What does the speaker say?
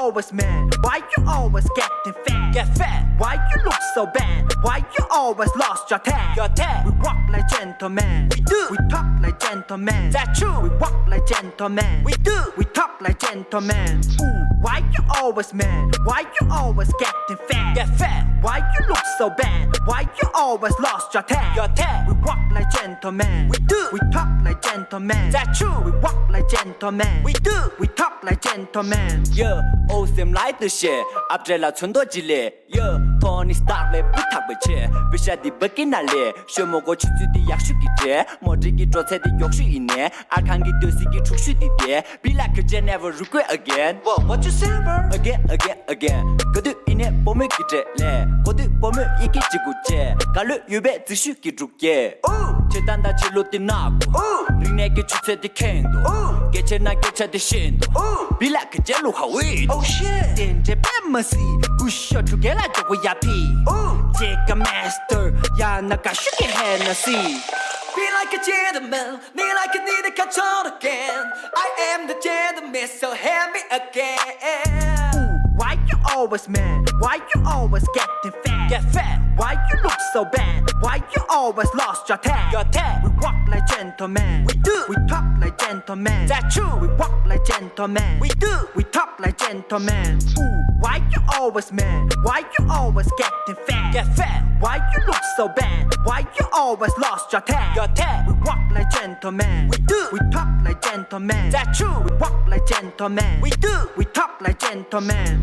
always mad? Why you always getting fat? Get fat. Why you look so bad? Why you always lost your tag? Your tag. We walk like gentlemen. We do. We talk like gentlemen. That's true. We walk like gentlemen. We do. We talk like gentlemen. Ooh, why you always mad? Why you always getting fat? Get fat. Why you look so bad? Why you always lost your tag? Your tag. We walk like gentlemen. We do. We talk like gentlemen. That's true. We walk like gentlemen. We do. We talk like gentlemen. Yeah, awesome like the shit. 앞질러 촌도 질래. Yeah, Tony Stark 내 부탁 배치. 비샤디 벗기날래. 쇼모고 추수디 약수기제. 모지기 조세디 욕수 있네. 알칸기 뜨시기 축수디대. Be like you never regret again. What you say, bro? Again. 그들 이내 봄을 기대래. 그들 봄을 이기 지구제. 갈루 유배 드슈기 죽게. 제단다 질로 뛰나고. 링내기 추세디 캥도. 개체나 개체디 신도. Be like a jello 하위. Oh shit. 이제 뱀머시 부셔 두개라 저거 야피. 제가 master. 야 나가 쉽게 해너시. Be like a gentleman, be like a need a control again. I am the gentleman, so have me again. Why you always mad? Why you always getting fat? Get fat. Why you look so bad? Why you always lost your tag? Your tag. We walk like gentlemen. We do. We talk like gentlemen. That's true. We walk like gentlemen. We do. We talk like gentlemen. Ooh, why you always mad? Why you always getting fat? Get fat. Why you look so bad? Why you always lost your tag? Your tag. We walk like gentlemen. We do. We talk like gentlemen. That's true. We walk like gentlemen. We do. We talk like gentlemen.